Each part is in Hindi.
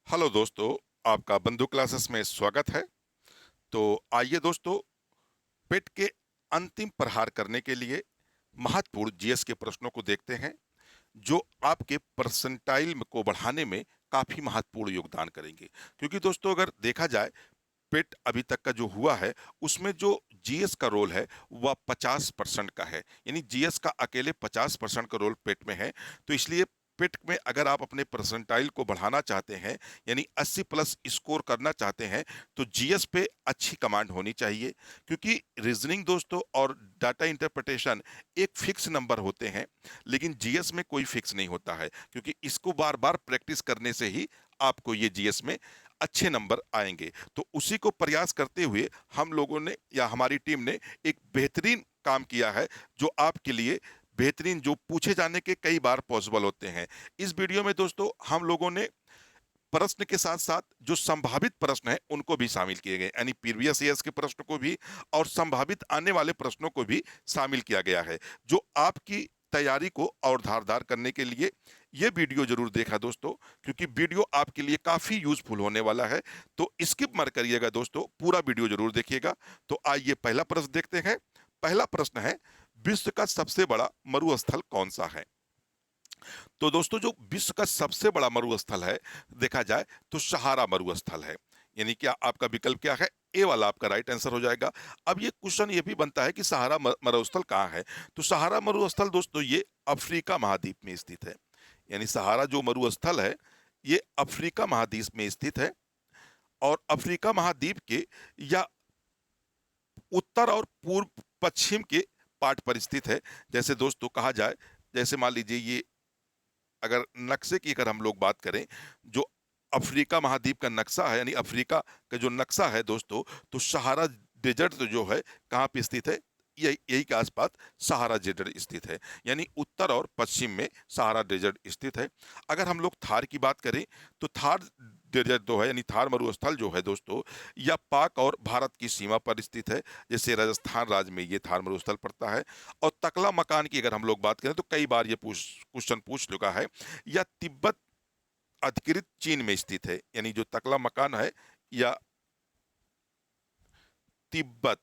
हेलो दोस्तों, आपका बंधु क्लासेस में स्वागत है। तो आइए दोस्तों, पेट के अंतिम प्रहार करने के लिए महत्वपूर्ण जीएस के प्रश्नों को देखते हैं, जो आपके परसेंटाइल को बढ़ाने में काफी महत्वपूर्ण योगदान करेंगे। क्योंकि दोस्तों, अगर देखा जाए पेट अभी तक का जो हुआ है, उसमें जो जीएस का रोल है वह 50% का है। यानी जीएस का अकेले 50% का रोल पेट में है। तो इसलिए पेट में अगर आप अपने परसेंटाइल को बढ़ाना चाहते हैं, यानी 80 प्लस स्कोर करना चाहते हैं, तो जीएस पे अच्छी कमांड होनी चाहिए। क्योंकि रीजनिंग दोस्तों और डाटा इंटरप्रिटेशन एक फिक्स नंबर होते हैं, लेकिन जीएस में कोई फिक्स नहीं होता है। क्योंकि इसको बार बार प्रैक्टिस करने से ही आपको ये जीएस में अच्छे नंबर आएंगे। तो उसी को प्रयास करते हुए हम लोगों ने या हमारी टीम ने एक बेहतरीन काम किया है, जो आपके लिए बेहतरीन, जो पूछे जाने के कई बार पॉसिबल होते हैं। इस वीडियो में दोस्तों हम लोगों ने प्रश्न के साथ साथ जो संभावित प्रश्न है उनको भी शामिल किए गए, यानी प्रीवियस ईयर्स के प्रश्न को भी और संभावित आने वाले प्रश्नों को भी शामिल किया गया है, जो आपकी तैयारी को और धारदार करने के लिए ये वीडियो जरूर देखा दोस्तों। क्योंकि वीडियो आपके लिए काफी यूजफुल होने वाला है। तो स्किप मत करिएगा दोस्तों, पूरा वीडियो जरूर देखिएगा। तो आइए पहला प्रश्न देखते हैं। पहला प्रश्न है, विश्व का सबसे बड़ा मरुस्थल कौन सा है? तो दोस्तों, जो विश्व का सबसे बड़ा मरुस्थल है, देखा जाए तो सहारा मरुस्थल है। यानी क्या आपका विकल्प क्या है? ए वाला आपका राइट आंसर हो जाएगा। अब ये क्वेश्चन ये भी बनता है कि सहारा मरुस्थल कहाँ है? तो सहारा मरुस्थल दोस्तों ये अफ्रीका महाद्वीप में स्थित है। यानी सहारा जो मरुस्थल है, ये अफ्रीका महाद्वीप में स्थित है। और अफ्रीका महाद्वीप के या उत्तर और पूर्व पश्चिम के पार्ट पर स्थित है। जैसे दोस्तों कहा जाए, जैसे मान लीजिए ये, अगर नक्शे की अगर हम लोग बात करें, जो अफ्रीका महाद्वीप का नक्शा है, यानी अफ्रीका का जो नक्शा है दोस्तों, तो सहारा डेजर्ट तो जो है कहाँ पे स्थित है? यही यही के आसपास सहारा डेजर्ट स्थित है। यानी उत्तर और पश्चिम में सहारा डेजर्ट स्थित है। अगर हम लोग थार की बात करें, तो थार डेजर्ट जो है, यानी थार मरुस्थल जो है दोस्तों, या पाक और भारत की सीमा पर स्थित है। जैसे राजस्थान राज्य में ये थार मरुस्थल पड़ता है। और तकला मकान की अगर हम लोग बात करें, तो कई बार ये क्वेश्चन पूछ चुका है, या तिब्बत अधिकृत चीन में स्थित है। यानी जो तकला मकान है, या तिब्बत,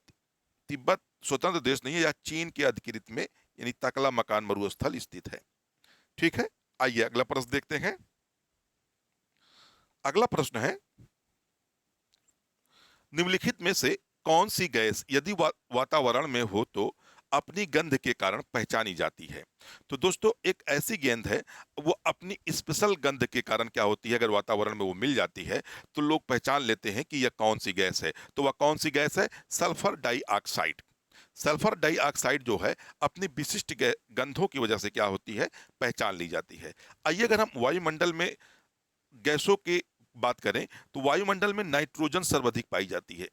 तिब्बत स्वतंत्र देश नहीं है, या चीन के अधिकृत में, यानी तकला मकान मरुस्थल स्थित है। ठीक है, आइए अगला प्रश्न देखते हैं। अगला प्रश्न है, निम्नलिखित में से कौन सी गैस यदि वातावरण में हो तो अपनी गंध के कारण पहचानी जाती है? तो दोस्तों, एक ऐसी गेंद है, वो अपनी स्पेशल गंध के कारण क्या होती है, अगर वातावरण में वो मिल जाती है तो लोग पहचान लेते हैं कि यह कौन सी गैस है। तो वह कौन सी गैस है? Sulphur dioxide. सल्फर डाइऑक्साइड जो है अपनी विशिष्ट गंधों की वजह से क्या होती है, पहचान ली जाती है। आइए अगर हम वायुमंडल में गैसों की बात करें, तो वायुमंडल में नाइट्रोजन सर्वाधिक पाई जाती है।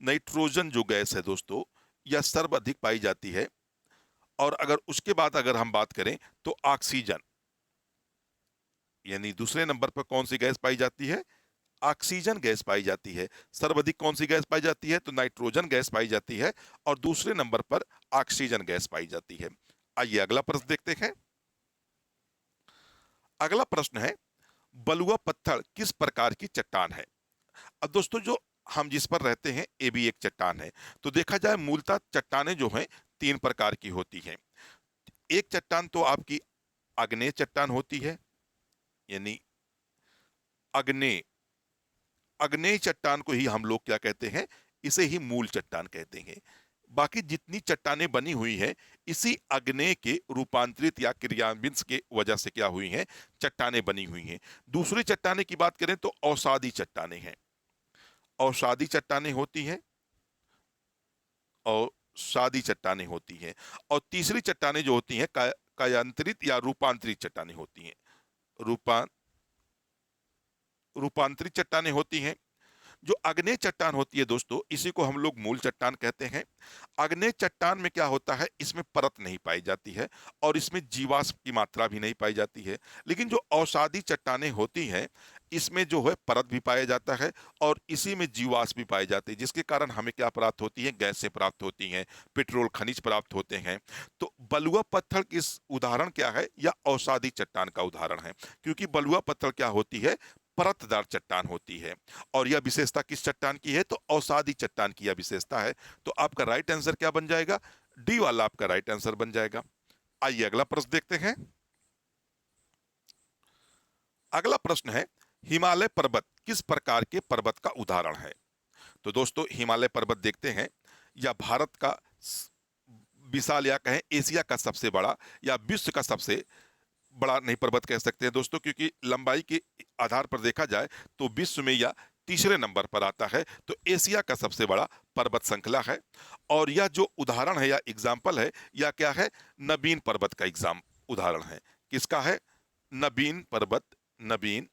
नाइट्रोजन जो गैस है दोस्तों, यह सर्वाधिक पाई जाती है। और अगर उसके बाद अगर हम बात करें, तो ऑक्सीजन, यानी दूसरे नंबर पर कौन सी गैस पाई जाती है? ऑक्सीजन गैस पाई जाती है। सर्वाधिक कौन सी गैस पाई जाती है? तो नाइट्रोजन गैस पाई जाती है। और दूसरे नंबर पर ऑक्सीजन गैस पाई जाती है। आइए अगला प्रश्न देखते हैं। अगला प्रश्न है, बलुआ पत्थर किस प्रकार की चट्टान है? अब दोस्तों, जो हम जिस पर रहते हैं ये भी एक चट्टान है। तो देखा जाए मूलतः चट्टानें जो हैं तीन प्रकार की होती हैं। एक चट्टान तो आपकी आग्नेय चट्टान होती है। यानी आग्नेय आग्नेय चट्टान को ही हम लोग क्या कहते हैं? इसे ही मूल चट्टान कहते हैं। बाकी जितनी चट्टानें बनी हुई हैं, इसी आग्नेय के रूपांतरित या क्रियान्वित के वजह से क्या हुई हैं? चट्टानें बनी हुई हैं। दूसरी चट्टानें की बात करें तो अवसादी चट्टानें हैं। अवसादी चट्टानें होती हैं, और सादी चट्टानें होती हैं। और तीसरी चट्टानें जो होती हैं कायांतरित या रूपांतरित चट्टानें होती हैं। रूपां रूपांतरित चट्टानें होती हैं। जो आग्नेय चट्टान होती है दोस्तों, इसी को हम लोग मूल चट्टान कहते हैं। आग्नेय चट्टान में क्या होता है, इसमें परत नहीं पाई जाती है, और इसमें जीवाश्म की मात्रा भी नहीं पाई जाती है। लेकिन जो अवसादी चट्टानें होती हैं, इसमें जो है परत भी पाया जाता है और इसी में जीवाश्म भी पाए जाते हैं, जिसके कारण हमें क्या प्राप्त होती है, गैसें प्राप्त होती हैं, पेट्रोल खनिज प्राप्त होते हैं। तो बलुआ पत्थर किस उदाहरण क्या है, या औषधि चट्टान का उदाहरण है, क्योंकि बलुआ पत्थर क्या होती है, परतदार चट्टान होती है। और यह विशेषता किस चट्टान की है, तो औषधि चट्टान की यह विशेषता है। तो आपका राइट आंसर क्या बन जाएगा, डी वाला आपका राइट आंसर बन जाएगा। आइए अगला प्रश्न देखते हैं। अगला प्रश्न है, हिमालय पर्वत किस प्रकार के पर्वत का उदाहरण है। तो दोस्तों हिमालय पर्वत देखते हैं, या भारत का विशाल, या कहें एशिया का सबसे बड़ा, या विश्व का सबसे बड़ा नहीं पर्वत कह सकते हैं दोस्तों, क्योंकि लंबाई के आधार पर देखा जाए तो विश्व में यह तीसरे नंबर पर आता है। तो एशिया का सबसे बड़ा पर्वत श्रृंखला है। और यह जो उदाहरण है या एग्जाम्पल है, या क्या है, नबीन पर्वत का एग्जाम उदाहरण है। किसका है, नबीन पर्वत, नबीन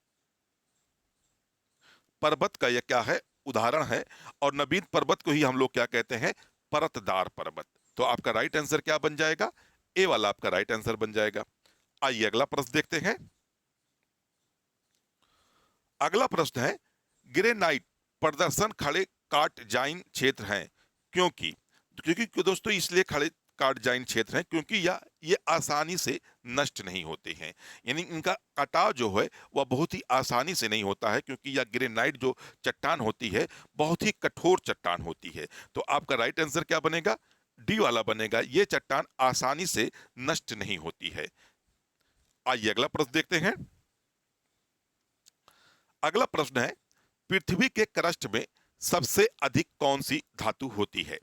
पर्वत का यह क्या है, उदाहरण है। और नबीन पर्वत को ही हम लोग क्या कहते हैं, परतदार पर्वत। तो आपका राइट आंसर क्या बन जाएगा, ए वाला आपका राइट आंसर बन जाएगा। आइए अगला प्रश्न देखते हैं। अगला प्रश्न है, ग्रेनाइट प्रदर्शन खड़े काटजाइन क्षेत्र हैं, क्योंकि क्योंकि दोस्तों इसलिए खड़े काटजाइन क्षेत्र हैं क्योंकि ये आसानी से नष्ट नहीं होते हैं। यानी इनका कटाव जो है वह बहुत ही आसानी से नहीं होता है, क्योंकि यह ग्रेनाइट जो चट्टान होती है बहुत ही कठोर चट्टान होती है। तो आपका राइट आंसर क्या बनेगा, डी वाला बनेगा, ये चट्टान आसानी से नष्ट नहीं होती है। आइए अगला प्रश्न देखते हैं। अगला प्रश्न है, पृथ्वी के क्रस्ट में सबसे अधिक कौन सी धातु होती है।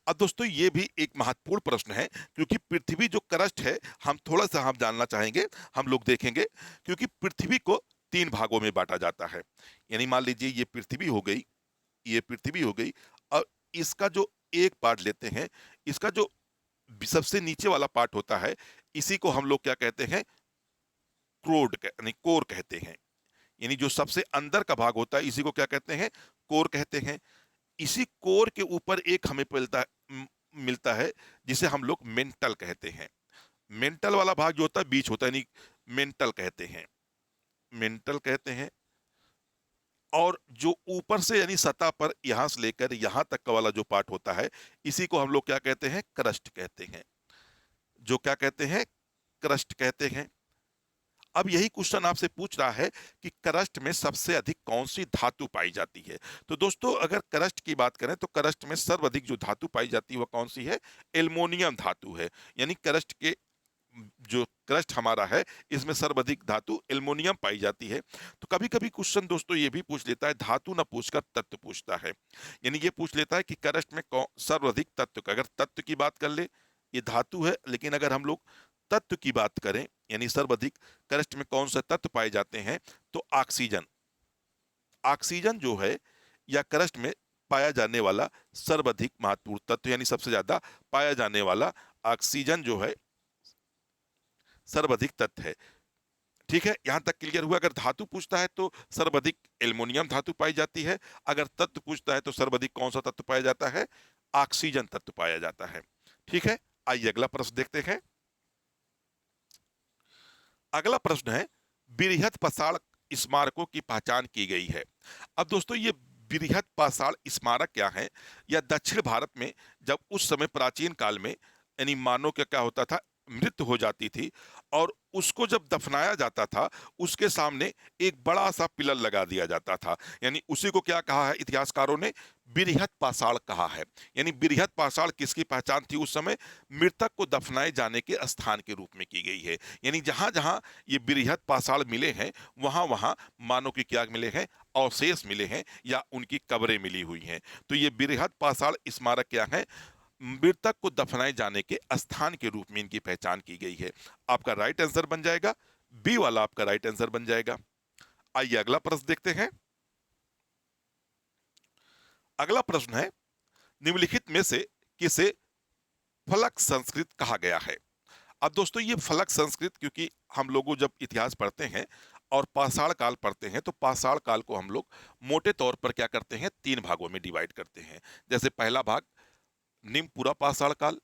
अब दोस्तों ये भी एक महत्वपूर्ण प्रश्न है, क्योंकि पृथ्वी जो क्रस्ट है हम थोड़ा सा हम जानना चाहेंगे, हम लोग देखेंगे। क्योंकि पृथ्वी को तीन भागों में बांटा जाता है। यानी मान लीजिए ये पृथ्वी हो गई, ये पृथ्वी हो गई, और इसका जो एक पार्ट लेते हैं, इसका जो सबसे नीचे वाला पार्ट होता है, इसी को हम लोग क्या कहते हैं, क्रोड यानी कोर कहते हैं। यानी जो सबसे अंदर का भाग होता है इसी को क्या कहते हैं, कोर कहते हैं। इसी कोर के ऊपर एक हमें मिलता है जिसे हम लोग मेंटल कहते हैं। मेंटल वाला भाग जो होता है बीच होता है, यानी मेंटल कहते हैं, मेंटल कहते हैं। और जो ऊपर से यानी सतह पर यहां से लेकर यहां तक का वाला जो पार्ट होता है, इसी को हम लोग क्या कहते हैं, क्रस्ट कहते हैं। जो क्या कहते हैं, क्रस्ट कहते हैं। अब यही क्वेश्चन आपसे पूछ रहा है कि क्रस्ट में सबसे अधिक कौन सी धातु पाई जाती है। तो दोस्तों अगर क्रस्ट की बात करें तो क्रस्ट में सर्वाधिक जो धातु पाई जाती है वह कौन सी है, एल्युमिनियम धातु है। यानी क्रस्ट के जो क्रस्ट हमारा है इसमें सर्वाधिक धातु एल्युमिनियम पाई जाती है। तो कभी कभी क्वेश्चन दोस्तों ये भी पूछ लेता है, धातु न पूछकर तत्व पूछता है। यानी ये पूछ लेता है कि क्रस्ट में सर्वाधिक तत्व का, अगर तत्व की बात कर ले ये धातु है, लेकिन अगर हम लोग तत्व की बात करें यानी सर्वाधिक क्रस्ट में कौन सा तत्व पाए जाते हैं, तो ऑक्सीजन। ऑक्सीजन जो है या क्रस्ट में पाया जाने वाला सर्वाधिक महत्वपूर्ण तत्व, यानी सबसे ज्यादा पाया जाने वाला ऑक्सीजन जो है सर्वाधिक तत्व है। ठीक है, यहां तक क्लियर हुआ। अगर धातु पूछता है तो सर्वाधिक एल्युमिनियम धातु पाई जाती है। अगर तत्व पूछता है तो सर्वाधिक कौन सा तत्व पाया जाता है, ऑक्सीजन तत्व पाया जाता है। ठीक है, आइए अगला प्रश्न देखते हैं। अगला प्रश्न है, बृहत पाषाण स्मारकों की पहचान की गई है। अब दोस्तों ये बृहत पाषाण स्मारक क्या है, या दक्षिण भारत में जब उस समय प्राचीन काल में यानी मानव का क्या होता था, मृत्यु हो जाती थी और उसको जब दफनाया जाता था उसके सामने एक बड़ा सा पिलर लगा दिया जाता था। यानी उसी को क्या कहा है इतिहासकारों ने, बृहत पाषाण कहा है। यानी बृहत पाषाण किसकी पहचान थी उस समय, मृतक को दफनाए जाने के स्थान के रूप में की गई है। यानी जहां जहां ये बृहत पाषाण मिले हैं वहां वहां मानव की क्या मिले हैं, अवशेष मिले हैं या उनकी कब्रें मिली हुई हैं। तो ये बृहत पाषाण स्मारक क्या है, मृतक को दफनाए जाने के स्थान के रूप में इनकी पहचान की गई है। आपका राइट आंसर बन जाएगा, बी वाला आपका राइट आंसर बन जाएगा। आइए अगला प्रश्न देखते हैं। अगला प्रश्न है, निम्नलिखित में से किसे फलक संस्कृत कहा गया है। अब दोस्तों ये फलक संस्कृत, क्योंकि हम लोग जब इतिहास पढ़ते हैं और पाषाण काल पढ़ते हैं तो पाषाण काल को हम लोग मोटे तौर पर क्या करते हैं, तीन भागों में डिवाइड करते हैं। जैसे पहला भाग निम्नपुरा पाषाण काल,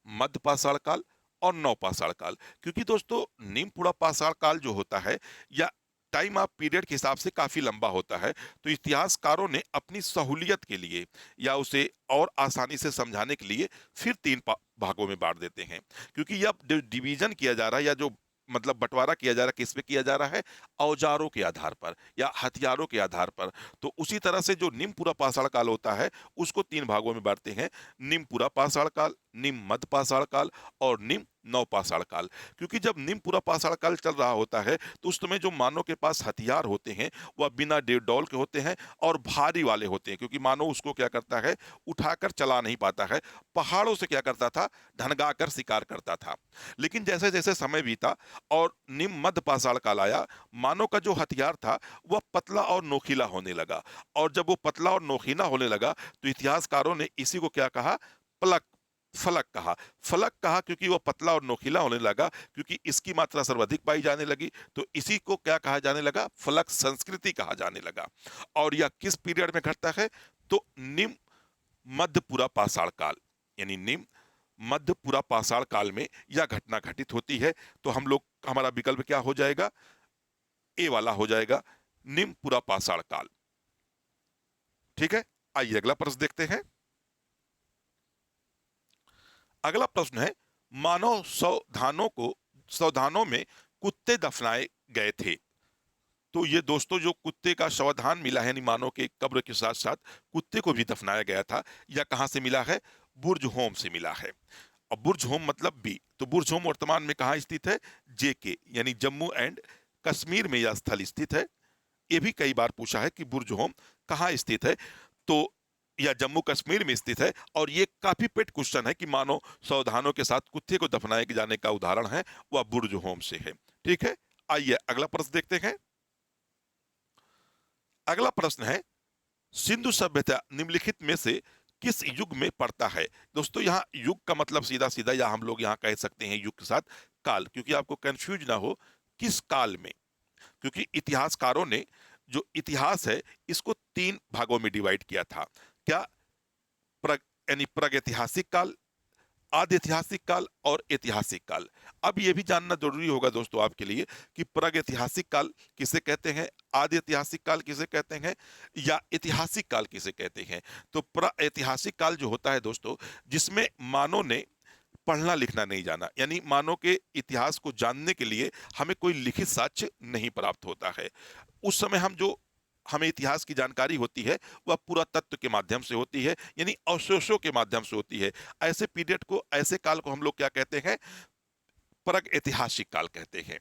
मध्य पाषाण काल और नव पाषाण काल। क्योंकि दोस्तों निम्नपुरा पाषाण काल जो होता है या टाइम ऑफ पीरियड के हिसाब से काफी लंबा होता है। तो इतिहासकारों ने अपनी सहूलियत के लिए या उसे और आसानी से समझाने के लिए फिर तीन भागों में बांट देते हैं। क्योंकि यह जो डिवीजन किया जा रहा है या जो मतलब बंटवारा किया जा रहा है, किस पे किया जा रहा है? औजारों के आधार पर या हथियारों के आधार पर। तो उसी तरह से जो निम्न पाषाण काल होता है उसको तीन भागों में बांटते हैं: निम्न पाषाण काल, निम्न मध्य पाषाण काल और निम्न नवपाषाण काल। क्योंकि जब निम्न पाषाण काल चल रहा होता है तो उस समय जो मानव के पास हथियार होते हैं वह बिना डौल के होते हैं और भारी वाले होते हैं, क्योंकि मानव उसको क्या करता है, उठाकर चला नहीं पाता है। पहाड़ों से क्या करता था, ढनगा कर शिकार करता था। लेकिन जैसे जैसे समय बीता और निम्न मध्य पाषाण काल आया, मानव का जो हथियार था वह पतला और नोखिला होने लगा। और जब वो पतला और नोखिला होने लगा तो इतिहासकारों ने इसी को क्या कहा, पलक फलक कहा। फलक कहा क्योंकि वह पतला और नोखिला होने लगा, क्योंकि इसकी मात्रा सर्वाधिक पाई जाने लगी। तो इसी को क्या कहा जाने लगा, फलक संस्कृति कहा जाने लगा। और यह किस पीरियड में घटता है? तो निम्न मध्य पूरा पाषाण काल, यानी निम्न मध्य पूरा पाषाण काल में यह घटना घटित होती है। तो हम लोग, हमारा विकल्प क्या हो जाएगा, ए वाला हो जाएगा, निम्न पूरा पाषाण काल। ठीक है, आइए अगला प्रश्न देखते हैं। अगला प्रश्न है, मानव सावधानों में कुत्ते दफनाए गए थे। तो ये दोस्तों जो कुत्ते का शवधान मिला है, यानी मानव के कब्र के साथ साथ कुत्ते को भी दफनाया गया था, यह कहां से मिला है? बुर्ज होम से मिला है। और बुर्ज होम मतलब बी, तो बुर्ज होम वर्तमान में कहां स्थित है? जेके यानी जम्मू एंड कश्मीर में यह स्थल स्थित है। ये भी कई बार पूछा है कि बुर्ज होम कहाँ स्थित है, तो यह जम्मू कश्मीर में स्थित है। और ये काफी पेट क्वेश्चन है कि मानो सावधानों के साथ कुत्ते को दफनाए जाने का उदाहरण है वह बुर्ज होम से है। ठीक है, आइए अगला प्रश्न देखते हैं। अगला प्रश्न है, सिंधु सभ्यता निम्नलिखित में से किस युग में पड़ता है? दोस्तों यहाँ युग का मतलब सीधा सीधा या हम लोग यहाँ कह सकते हैं युग के साथ काल, क्योंकि आपको कंफ्यूज ना हो किस काल में। क्योंकि इतिहासकारों ने जो इतिहास है इसको तीन भागों में डिवाइड किया था। क्या? प्रग यानी प्रागैतिहासिक काल, आदि ऐतिहासिक काल और ऐतिहासिक काल। अब यह भी जानना जरूरी होगा दोस्तों आपके लिए कि प्रागैतिहासिक काल किसे कहते हैं, आदि ऐतिहासिक काल किसे कहते हैं, या ऐतिहासिक काल किसे कहते हैं। तो प्रागैतिहासिक काल जो होता है दोस्तों, जिसमें मानव ने पढ़ना लिखना नहीं जाना, यानी मानव के इतिहास को जानने के लिए हमें कोई लिखित साक्ष्य नहीं प्राप्त होता है। उस समय हमें इतिहास की जानकारी होती है वह पुरातत्व के माध्यम से होती है, यानी अवशेषों के माध्यम से होती है। ऐसे पीरियड को, ऐसे काल को हम लोग क्या कहते हैं? प्रागैतिहासिक काल कहते हैं।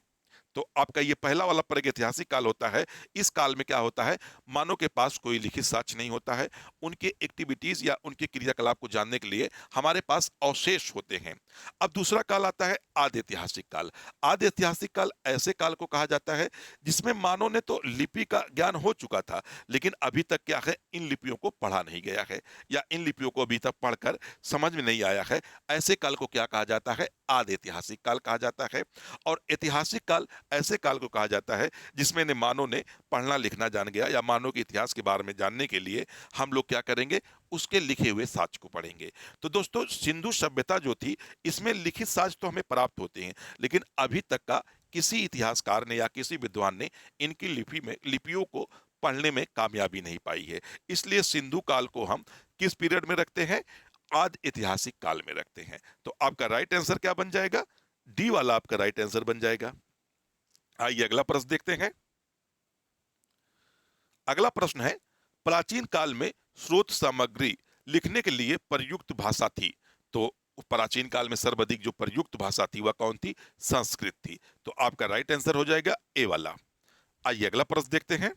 तो आपका ये पहला वाला प्रागैतिहासिक काल होता है। इस काल में क्या होता है, मानव के पास कोई लिखित साक्ष्य नहीं होता है। उनके एक्टिविटीज या उनके क्रियाकलाप को जानने के लिए हमारे पास अवशेष होते हैं। अब दूसरा काल आता है आदि ऐतिहासिक काल। आदि ऐतिहासिक काल ऐसे काल को कहा जाता है जिसमें मानव ने तो लिपि का ज्ञान हो चुका था, लेकिन अभी तक क्या है, इन लिपियों को पढ़ा नहीं गया है या इन लिपियों को अभी तक पढ़कर समझ में नहीं आया है। ऐसे काल को क्या कहा जाता है? आदि ऐतिहासिक काल कहा जाता है। और ऐतिहासिक काल ऐसे काल को कहा जाता है जिसमें मानव ने पढ़ना लिखना जान गया, या मानव के इतिहास के बारे में जानने के लिए हम लोग क्या करेंगे, उसके लिखे हुए साक्ष्य को पढ़ेंगे। तो दोस्तों सिंधु सभ्यता जो थी इसमें लिखित साक्ष्य तो हमें प्राप्त होते हैं, लेकिन अभी तक का किसी इतिहासकार ने या किसी विद्वान ने इनकी लिपियों को पढ़ने में कामयाबी नहीं पाई है। इसलिए सिंधु काल को हम किस पीरियड में रखते हैं? आदि ऐतिहासिक काल में रखते हैं। तो आपका राइट आंसर क्या बन जाएगा? डी वाला आपका राइट आंसर बन जाएगा। आइए अगला प्रश्न देखते हैं। अगला प्रश्न है, प्राचीन काल में स्रोत सामग्री लिखने के लिए प्रयुक्त भाषा थी। तो प्राचीन काल में सर्वाधिक जो प्रयुक्त भाषा थी वह कौन थी? संस्कृत थी। तो आपका राइट आंसर हो जाएगा ए वाला। आइए अगला प्रश्न देखते हैं।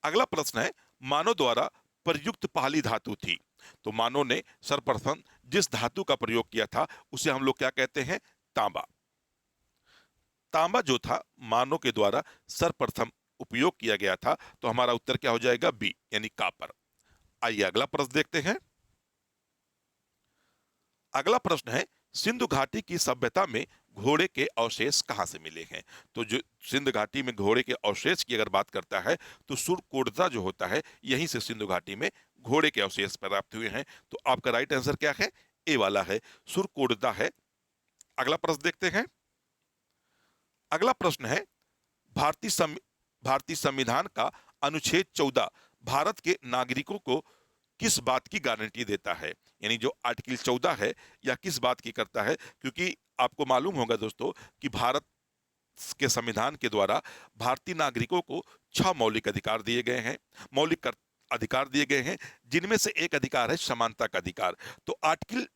अगला प्रश्न है, मानव द्वारा प्रयुक्त पहली धातु थी। तो मानव ने सर्वप्रथम जिस धातु का प्रयोग किया था उसे हम लोग क्या कहते हैं? तांबा। तांबा जो था मानव के द्वारा सर्वप्रथम उपयोग किया गया था। तो हमारा उत्तर क्या हो जाएगा? बी, यानी कापर। आइए अगला प्रश्न देखते हैं। अगला प्रश्न है, सिंधु घाटी की सभ्यता में घोड़े के अवशेष कहां से मिले हैं? तो जो सिंधु घाटी में घोड़े के अवशेष की अगर बात करता है तो सुरकोटदा जो होता है यहीं से सिंधु घाटी में घोड़े के अवशेष प्राप्त हुए हैं। तो आपका राइट आंसर क्या है? ए वाला है, सुरकोटदा है। अगला प्रश्न देखते हैं। अगला प्रश्न है, भारतीय सं, भारतीय संविधान का अनुच्छेद 14 भारत के नागरिकों को किस बात की गारंटी देता है? यानी जो आर्टिकल 14 है, या किस बात की करता है? क्योंकि आपको मालूम होगा दोस्तों कि भारत के संविधान के द्वारा भारतीय नागरिकों को 6 मौलिक अधिकार दिए गए हैं, अधिकार दिए गए हैं, जिनमें से एक अधिकार है समानता का अधिकार। तो आर्टिकल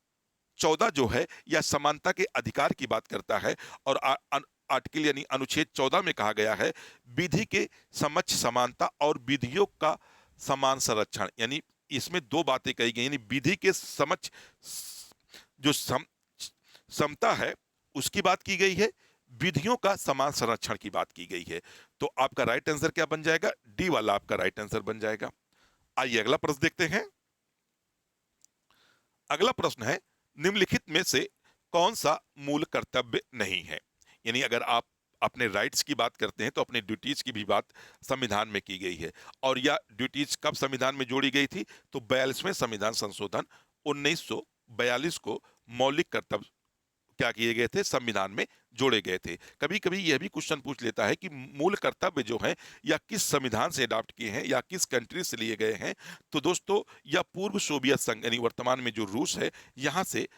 14 जो है यह समानता के अधिकार की बात करता है। और आर्टिकल यानी अनुच्छेद 14 में कहा गया है, विधि के समक्ष समानता और विधियों का समान संरक्षण। यानी इसमें दो बातें कही गई, यानी विधि के समक्ष जो समता है उसकी बात की गई है, विधियों का समान संरक्षण की बात की गई है। तो आपका राइट आंसर क्या बन जाएगा? डी वाला आपका राइट आंसर बन जाएगा। आइए अगला प्रश्न देखते हैं। अगला प्रश्न है, निम्नलिखित में से कौन सा मूल कर्तव्य नहीं है? यानी अगर आप अपने राइट्स की बात करते हैं तो अपने ड्यूटीज की भी बात संविधान में की गई है। और यह ड्यूटीज कब संविधान में जोड़ी गई थी? तो 42वें संविधान संशोधन 1942 को मौलिक कर्तव्य क्या किए गए थे? संविधान में जोड़े गए थे। कभी कभी यह भी क्वेश्चन पूछ लेता है कि मूल कर्तव्य जो है या किस संविधान से अडॉप्ट किए हैं या किस कंट्री से लिए गए हैं। तो दोस्तों यह पूर्व सोवियत संघ यानी वर्तमान में जो रूस है, यहां से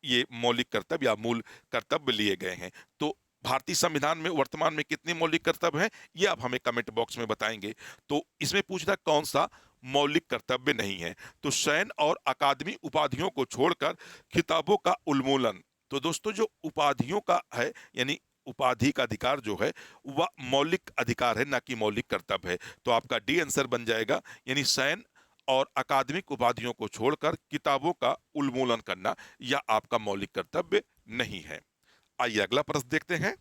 ये मौलिक कर्तव्य या मूल कर्तव्य लिए गए हैं। तो भारतीय संविधान में वर्तमान में कितने मौलिक कर्तव्य हैं, ये आप हमें कमेंट बॉक्स में बताएंगे। तो इसमें पूछ रहा कौन सा मौलिक कर्तव्य नहीं है? तो सैन्य और अकादमी उपाधियों को छोड़कर खिताबों का उन्मूलन। तो दोस्तों जो उपाधियों का है, यानी उपाधि का अधिकार जो है वह मौलिक अधिकार है, ना कि मौलिक कर्तव्य है। तो आपका डी आंसर बन जाएगा, यानी सैन्य और अकादमिक उपाधियों को छोड़कर किताबों का उन्मूलन करना यह आपका मौलिक कर्तव्य नहीं है। आइए अगला प्रश्न देखते हैं।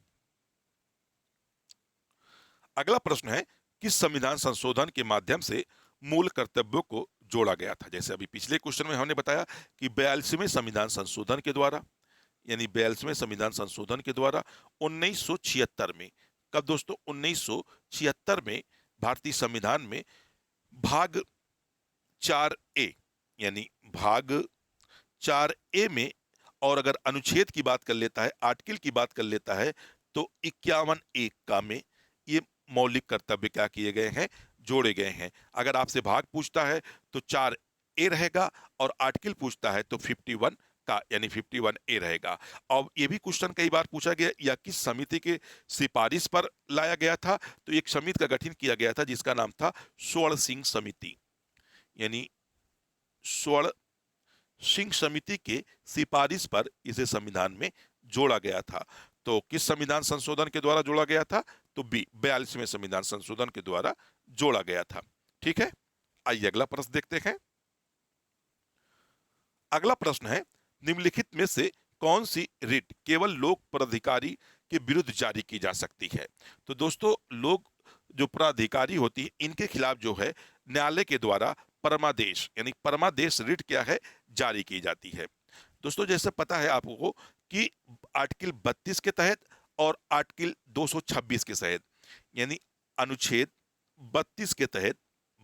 अगला प्रश्न है, किस संविधान संशोधन के माध्यम से मूल कर्तव्यों को जोड़ा गया था? जैसे अभी पिछले क्वेश्चन में हमने बताया कि 42वें संविधान संशोधन के द्वारा, यानी 42वें संविधान संशोधन के द्वारा 1976 में। कब दोस्तों? 1976 में भारतीय संविधान में भाग 4A, यानी भाग 4A में, और अगर अनुच्छेद की बात कर लेता है, आर्टिकल की बात कर लेता है, तो 51 का में ये मौलिक कर्तव्य क्या किए गए हैं? जोड़े गए हैं। अगर आपसे भाग पूछता है तो 4A रहेगा, और आर्टिकल पूछता है तो 51 का यानी 51A रहेगा। अब ये भी क्वेश्चन कई बार पूछा गया, या किस समिति के सिफारिश पर लाया गया था? तो एक समिति का गठन किया गया था जिसका नाम था स्वर्ण सिंह समिति, यानी स्वर्ण सिंह समिति के सिफारिश पर इसे संविधान में जोड़ा गया था। तो किस संविधान संशोधन के द्वारा जोड़ा गया था? तो बी, 42वें संविधान संशोधन के द्वारा जोड़ा गया था। ठीक है, आइए अगला प्रश्न देखते हैं। अगला प्रश्न है, निम्नलिखित में से कौन सी रिट केवल लोक प्राधिकारी के विरुद्ध जारी की जा सकती है? तो दोस्तों लोग जो प्राधिकारी होती है इनके खिलाफ जो है न्यायालय के द्वारा परमादेश, यानी परमादेश रिट क्या है? जारी की जाती है। दोस्तों जैसे पता है आपको कि आर्टिकल 32 के तहत और आर्टिकल 226 के तहत, यानी अनुच्छेद 32 के तहत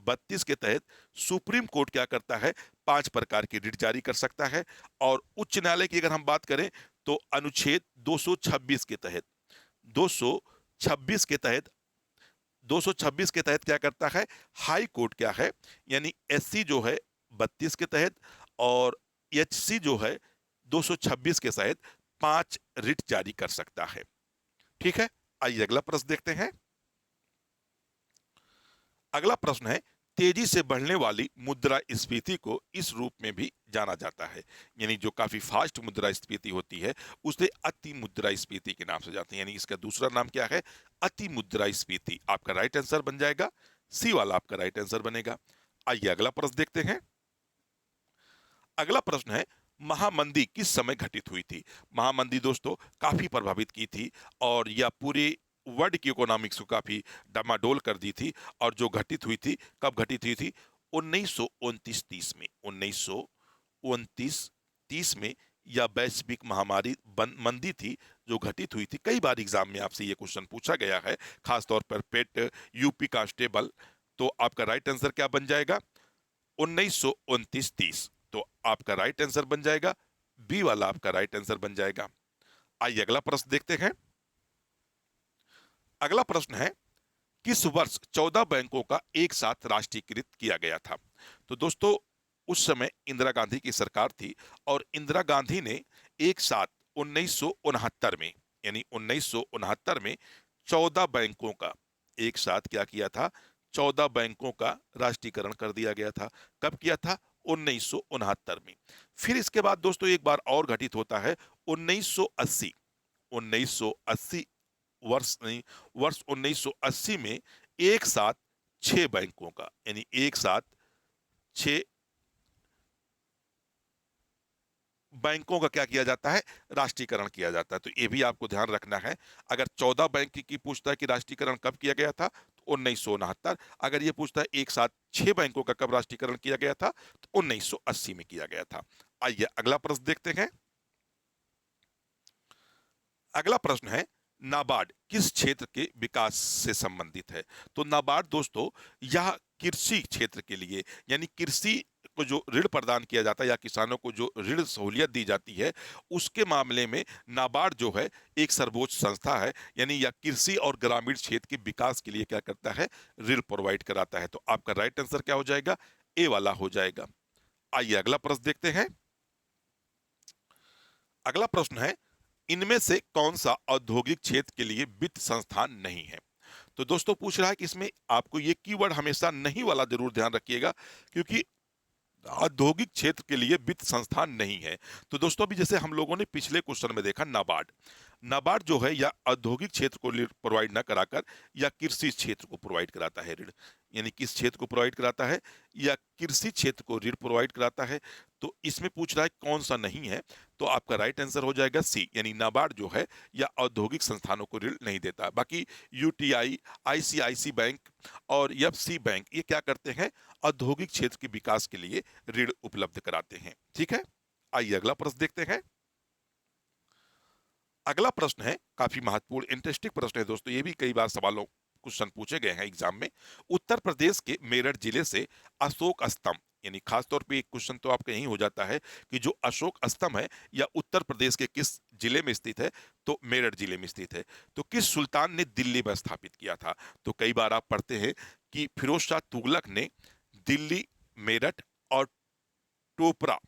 32 के तहत सुप्रीम कोर्ट क्या करता है? 5 प्रकार की रिट जारी कर सकता है। और उच्च न्यायालय की अगर हम बात करें तो अनुच्छेद 226 के तहत 226 के तहत 226 के तहत क्या करता है? हाई कोर्ट क्या है, यानी एससी जो है 32 के तहत, और एचसी जो है 226 के तहत 5 रिट जारी कर सकता है। ठीक है, आइए अगला प्रश्न देखते हैं। अगला प्रश्न है, तेजी से बढ़ने वाली मुद्रास्फीति को इस रूप में भी जाना जाता है, यानी जो काफी फास्ट मुद्रास्फीति होती है उसे अति मुद्रास्फीति के नाम से जाते हैं, यानी इसका दूसरा नाम क्या है? अति मुद्रास्फीति। आपका राइट आंसर बन जाएगा सी वाला, आपका राइट आंसर बनेगा। आइए अगला प्रश्न देखते हैं। अगला प्रश्न है, महामंदी किस समय घटित हुई थी? महामंदी दोस्तों काफी प्रभावित की थी, और यह पूरे वर्ल्ड की इकोनॉमिक्स को काफी डामाडोल कर दी थी। और जो घटित हुई थी, कब घटित हुई थी? 1929-30 में। 1929-30 में यह वैश्विक महामारी मंदी थी जो घटित हुई थी। कई बार एग्जाम में आपसे यह क्वेश्चन पूछा गया है, खासतौर पर पेट, यूपी कांस्टेबल। तो आपका राइट आंसर क्या बन जाएगा? 1929-30। तो आपका राइट आंसर बन जाएगा बी वाला, आपका राइट आंसर बन जाएगा। आइए अगला प्रश्न देखते हैं। अगला प्रश्न है, किस वर्ष 14 बैंकों का एक साथ राष्ट्रीयकृत किया गया था? तो दोस्तों, उस समय इंदिरा गांधी की सरकार थी और इंदिरा गांधी ने एक साथ 1969 में, यानी 1969 में 14 बैंकों का एक साथ क्या किया था? 14 बैंकों का राष्ट्रीयकरण कर दिया गया था। कब किया था? 1969 में। फिर इसके बाद दोस्तों एक बार और घटित होता है 1980। 1980 वर्ष नहीं, वर्ष 1980 में एक साथ 6 बैंकों का, यानी एक साथ 6 बैंकों का क्या किया जाता है? राष्ट्रीयकरण किया जाता है। तो ये भी आपको ध्यान रखना है। अगर 14 बैंक की पूछता है कि राष्ट्रीयकरण कब किया गया था, तो 1969। अगर ये पूछता है एक साथ 6 बैंकों का कब राष्ट्रीयकरण किया गया था, तो 1980 में किया गया था। आइए अगला प्रश्न देखते हैं। अगला प्रश्न है, नाबार्ड किस क्षेत्र के विकास से संबंधित है? तो नाबार्ड दोस्तों यह कृषि क्षेत्र के लिए, यानी कृषि को जो ऋण प्रदान किया जाता है या किसानों को जो ऋण सहूलियत दी जाती है, उसके मामले में नाबार्ड जो है एक सर्वोच्च संस्था है, यानी यह कृषि और ग्रामीण क्षेत्र के विकास के लिए क्या करता है? ऋण प्रोवाइड कराता है। तो आपका राइट आंसर क्या हो जाएगा? ए वाला हो जाएगा। आइए अगला प्रश्न देखते हैं। अगला प्रश्न है, इनमें से कौन सा औद्योगिक क्षेत्र के लिए वित्त संस्थान नहीं है? तो दोस्तों पूछ रहा है कि इसमें आपको ये कीवर्ड हमेशा नहीं वाला जरूर ध्यान रखिएगा, क्योंकि औद्योगिक क्षेत्र के लिए वित्त संस्थान नहीं है। तो दोस्तों अभी जैसे हम लोगों ने पिछले क्वेश्चन में देखा, नाबार्ड, नाबार्ड जो है या औद्योगिक क्षेत्र को प्रोवाइड ना कराकर या कृषि क्षेत्र को प्रोवाइड कराता है ऋण। यानी किस क्षेत्र को प्रोवाइड कराता है? या कृषि क्षेत्र को ऋण प्रोवाइड कराता है। तो इसमें पूछ रहा है कौन सा नहीं है, तो आपका राइट आंसर हो जाएगा सी, यानी नाबार्ड जो है या औद्योगिक संस्थानों को ऋण नहीं देता। बाकी यूटीआई, आईसीआईसी बैंक और एफसी बैंक ये क्या करते हैं? औद्योगिक क्षेत्र के विकास के लिए ऋण उपलब्ध कराते हैं। ठीक है, आइए अगला प्रश्न देखते हैं। अगला प्रश्न है काफी महत्वपूर्ण इंटरेस्टिंग प्रश्न है दोस्तों, ये भी कई बार सवालों क्वेश्चन पूछे गए हैं एग्जाम में। उत्तर प्रदेश के मेरठ जिले से अशोक स्तंभ, यानी खासतौर पे एक क्वेश्चन तो आपका यही हो जाता है कि जो अशोक स्तंभ है या उत्तर प्रदेश के किस जिले में स्थित है? तो मेरठ जिले में स्थित है। तो किस सुल्तान ने दिल्ली में स्थापित किया था? तो कई बार आप पढ़ते हैं कि फिरोज शाह तुगलक ने दिल्ली, मेरठ और टोपरा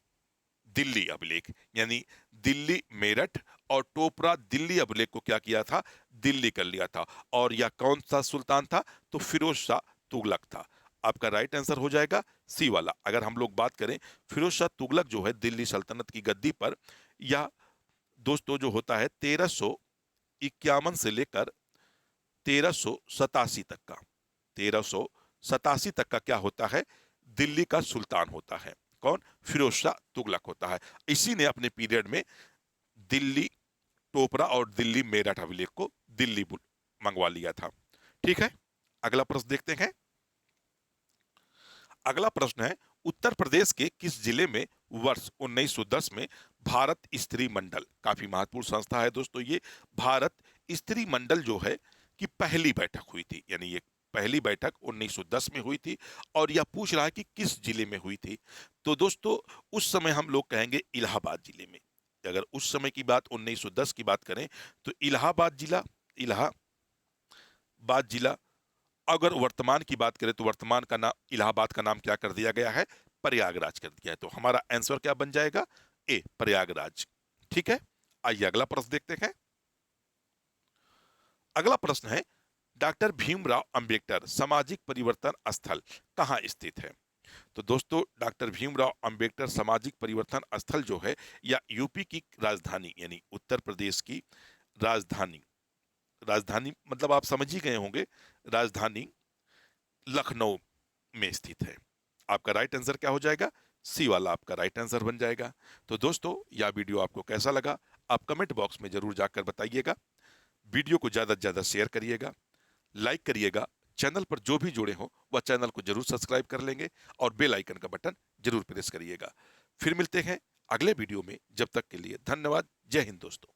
दिल्ली अभिलेख, यानी दिल्ली मेरठ और टोपरा दिल्ली अभिलेख को क्या किया था? दिल्ली कर लिया था। और यह कौन सा सुल्तान था? तो फिरोज शाह तुगलक था। आपका राइट आंसर हो जाएगा सी वाला। अगर हम लोग बात करें, फिरोज शाह तुगलक जो है दिल्ली सल्तनत की गद्दी पर, यह दोस्तों जो होता है 1351 से लेकर 1387 तक का, 1387 तक का क्या होता है? दिल्ली का सुल्तान होता है। कौन? फिरोज शाह तुगलक होता है। इसी ने अपने पीरियड में दिल्ली टोपरा और दिल्ली मेरठ अभिलेख को दिल्ली मंगवा लिया था। ठीक है, अगला प्रश्न देखते हैं। अगला प्रश्न है, उत्तर प्रदेश के किस जिले में वर्ष 1910 में भारत स्त्री मंडल, काफी महत्वपूर्ण संस्था है दोस्तों ये, भारत स्त्री मंडल जो है कि पहली बैठक हुई थी? यानी ये पहली बैठक 1910 में हुई थी। और यह पूछ रहा है कि किस जिले में हुई थी? तो दोस्तों उस समय हम लोग कहेंगे इलाहाबाद जिले में। अगर उस समय की बात 1910 की बात करें तो इलाहाबाद जिला, इलाहाबाद जिला। अगर वर्तमान की बात करें तो वर्तमान का नाम, इलाहाबाद का नाम क्या कर दिया गया है? प्रयागराज कर दिया है। तो हमारा आंसर क्या बन जाएगा? ए, प्रयागराज। ठीक है, आइए अगला प्रश्न देखते हैं। अगला प्रश्न है, डॉक्टर भीमराव अंबेडकर सामाजिक परिवर्तन स्थल कहाँ स्थित है? तो दोस्तों डॉक्टर भीमराव अंबेडकर सामाजिक परिवर्तन स्थल जो है या यूपी की राजधानी, यानी उत्तर प्रदेश की राजधानी, राजधानी मतलब आप समझ ही गए होंगे, राजधानी लखनऊ में स्थित है। आपका राइट आंसर क्या हो जाएगा? सी वाला आपका राइट आंसर बन जाएगा। तो दोस्तों यह वीडियो आपको कैसा लगा आप कमेंट बॉक्स में जरूर जाकर बताइएगा। वीडियो को ज्यादा से ज्यादा शेयर करिएगा, लाइक करिएगा। चैनल पर जो भी जुड़े हो वह चैनल को जरूर सब्सक्राइब कर लेंगे और बेल आइकन का बटन जरूर प्रेस करिएगा। फिर मिलते हैं अगले वीडियो में, जब तक के लिए धन्यवाद। जय हिंद दोस्तों।